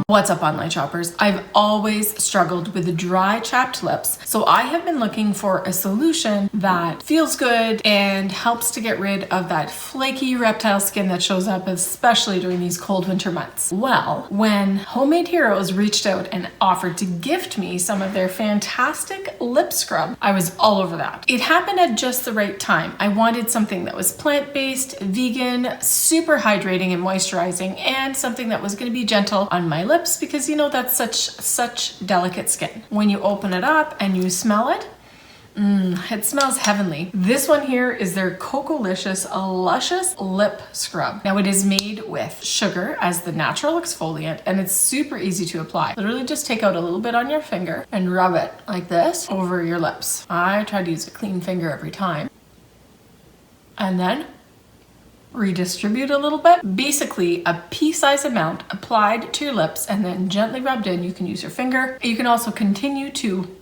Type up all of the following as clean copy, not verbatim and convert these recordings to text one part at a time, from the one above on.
What's up, online shoppers? I've always struggled with dry, chapped lips, so I have been looking for a solution that feels good and helps to get rid of that flaky reptile skin that shows up, especially during these cold winter months. Well, when Homemade Heroes reached out and offered to gift me some of their fantastic lip scrub, I was all over that. It happened at just the right time. I wanted something that was plant-based, vegan, super hydrating and moisturizing, and something that was going to be gentle on my lips, because you know that's such delicate skin. When you open it up and you smell it, it smells heavenly. This one here is their Cocolicious Luscious Lip Scrub. Now it is made with sugar as the natural exfoliant, and it's super easy to apply. Literally just take out a little bit on your finger and rub it like this over your lips. I try to use a clean finger every time. And then redistribute a little bit. Basically a pea-sized amount applied to your lips and then gently rubbed in. You can use your finger. You can also continue to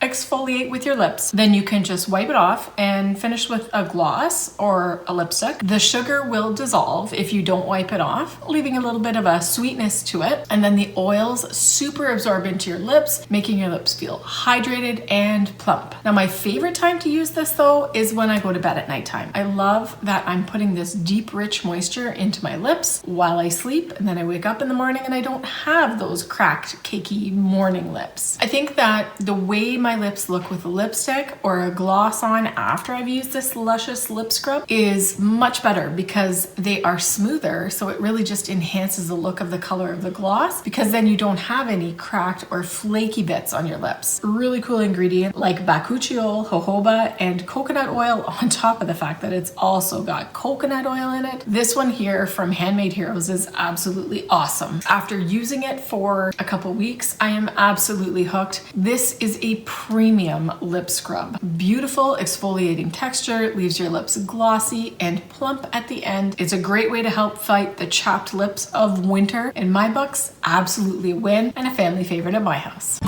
exfoliate with your lips. Then you can just wipe it off and finish with a gloss or a lipstick. The sugar will dissolve if you don't wipe it off, leaving a little bit of a sweetness to it. And then the oils super absorb into your lips, making your lips feel hydrated and plump. Now my favorite time to use this though is when I go to bed at nighttime. I love that I'm putting this deep, rich moisture into my lips while I sleep, and then I wake up in the morning and I don't have those cracked, cakey morning lips. I think that the way my lips look with a lipstick or a gloss on after I've used this luscious lip scrub is much better because they are smoother, so it really just enhances the look of the color of the gloss, because then you don't have any cracked or flaky bits on your lips. Really cool ingredient like Bakuchiol, jojoba, and coconut oil, on top of the fact that it's also got coconut oil in it. This one here from Handmade Heroes is absolutely awesome. After using it for a couple weeks, I am absolutely hooked. This is a premium lip scrub. Beautiful exfoliating texture, leaves your lips glossy and plump at the end. It's a great way to help fight the chapped lips of winter. In my books, absolutely a win and a family favorite at my house.